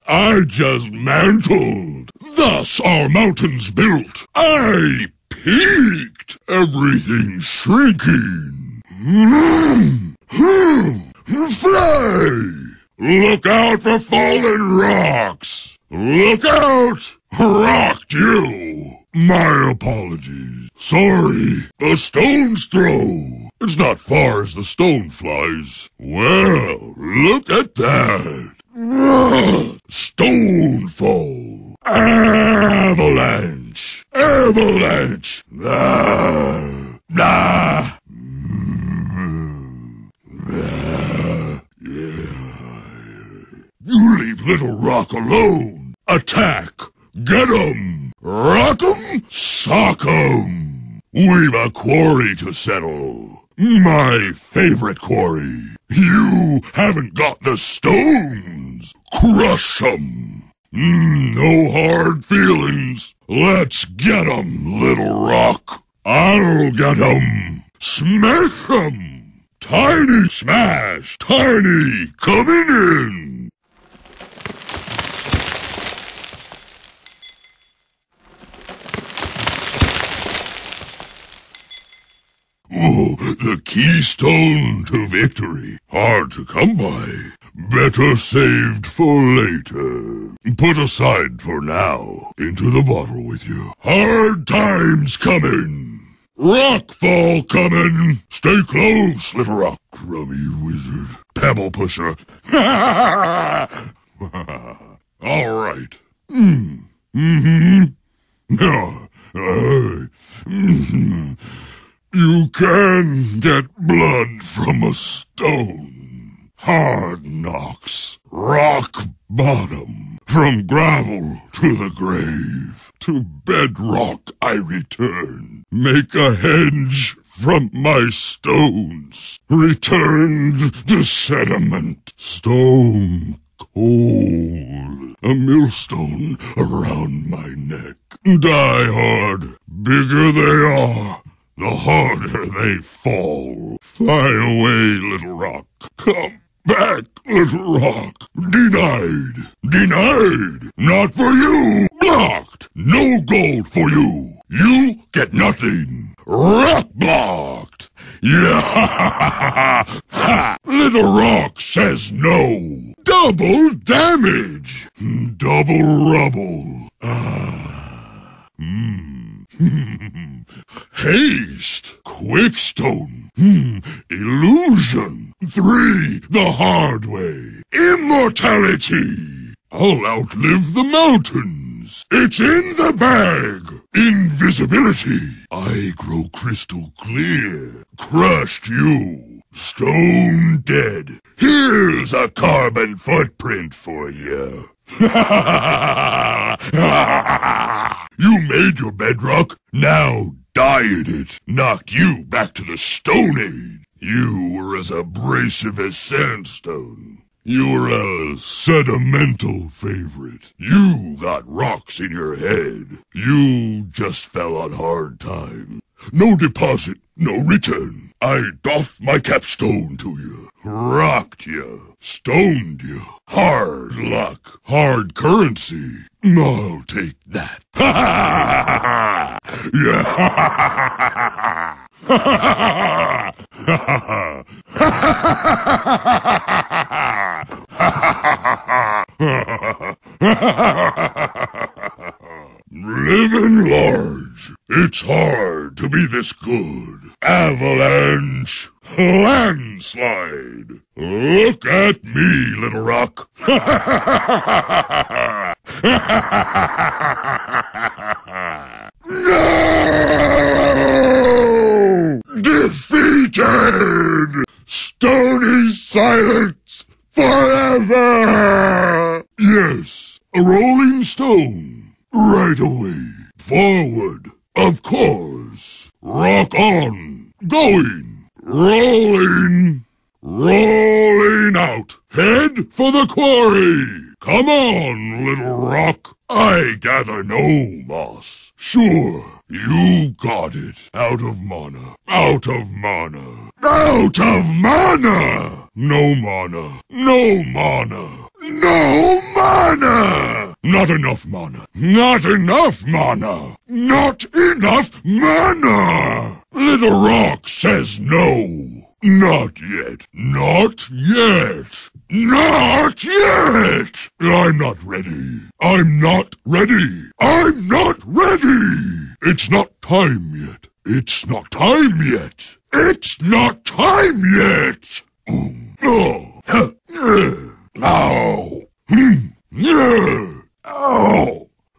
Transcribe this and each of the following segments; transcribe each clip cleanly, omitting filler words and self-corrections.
I just mantled. Thus our mountains built. I peaked. Everything shrinking. Fly! Look out for fallen rocks. Look out! Rocked you. My apologies. Sorry. A stone's throw. It's not far as the stone flies. Well, look at that. Stone fall. Avalanche. Avalanche. You leave Little Rock alone. Attack. Get 'em. Rock 'em. Sock 'em. We've a quarry to settle. My favorite quarry. You haven't got the stones. Crush 'em. No hard feelings. Let's get 'em, Little Rock. I'll get 'em. Smash 'em. Tiny smash. Tiny coming in. Oh, the keystone to victory. Hard to come by. Better saved for later. Put aside for now. Into the bottle with you. Hard times coming. Rockfall coming. Stay close, Little Rock. Crummy wizard. Pebble pusher. All right. You can get blood from a stone. Hard knocks. Rock bottom. From gravel to the grave. To bedrock I return. Make a hedge from my stones. Returned to sediment. Stone cold. A millstone around my neck. Die hard. Bigger they are, the harder they fall. Fly away, Little Rock. Come back, Little Rock. Denied. Denied. Not for you. Blocked. No gold for you. You get nothing. Rock blocked. Yeah. Little Rock says no. Double damage. Double rubble. Haste. Quickstone. Illusion. 3 the hard way. Immortality. I'll outlive the mountains. It's in the bag. Invisibility. I grow crystal clear. Crushed you. Stone dead. Here's a carbon footprint for you. You made your bedrock. Now diet it. Knocked you back to the Stone Age. You were as abrasive as sandstone. You were a sentimental favorite. You got rocks in your head. You just fell on hard time. No deposit, no return. I doffed my capstone to you. Rocked you. Stoned you. Hard luck. Hard currency. I'll take that. Ha ha ha ha! Yeah! Ha ha ha ha ha! Living large. It's hard to be this good. Avalanche. Landslide. Look at me, Little Rock. No! Defeated! Stony silence forever! Yes, a rolling stone. Right away. Forward. Of course. Rock on. Going. Rolling. Rolling out. Head for the quarry. Come on, Little Rock. I gather no moss. Sure, you got it. Out of mana. Out of mana. Out of mana! No mana. No mana. No mana! Not enough mana. Not enough mana. Not enough mana. Little Rock says no. Not yet. Not yet. Not yet. I'm not ready. I'm not ready. I'm not ready. It's not time yet. It's not time yet. It's not time yet. Oh. Ow. Ow.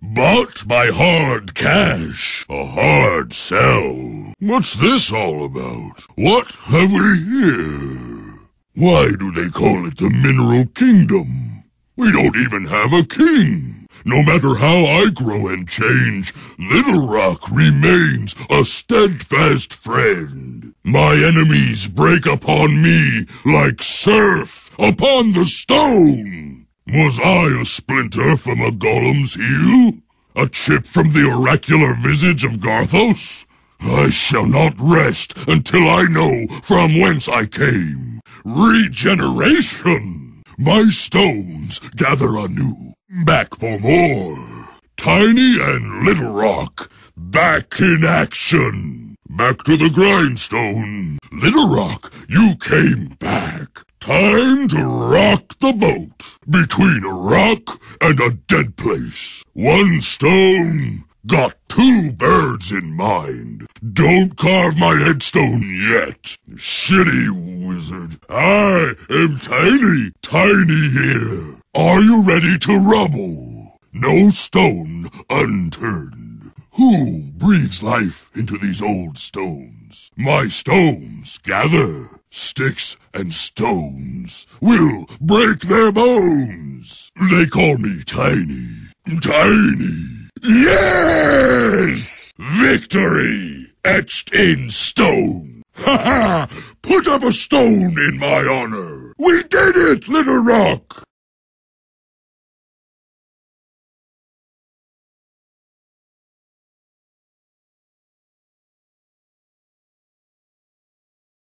But my hard cash, a hard sell. What's this all about? What have we here? Why do they call it the Mineral Kingdom? We don't even have a king. No matter how I grow and change, Little Rock remains a steadfast friend. My enemies break upon me like surf upon the stone. Was I a splinter from a golem's heel? A chip from the oracular visage of Garthos? I shall not rest until I know from whence I came. Regeneration! My stones gather anew. Back for more. Tiny and Little Rock, back in action. Back to the grindstone. Little Rock, you came back. Time to rock the boat between a rock and a dead place. One stone, got two birds in mind. Don't carve my headstone yet, shitty wizard. I am Tiny, Tiny here. Are you ready to rubble? No stone unturned. Who breathes life into these old stones? My stones gather. Sticks and stones will break their bones. They call me Tiny. Tiny. Yes! Victory! Etched in stone. Ha ha! Put up a stone in my honor. We did it, Little Rock.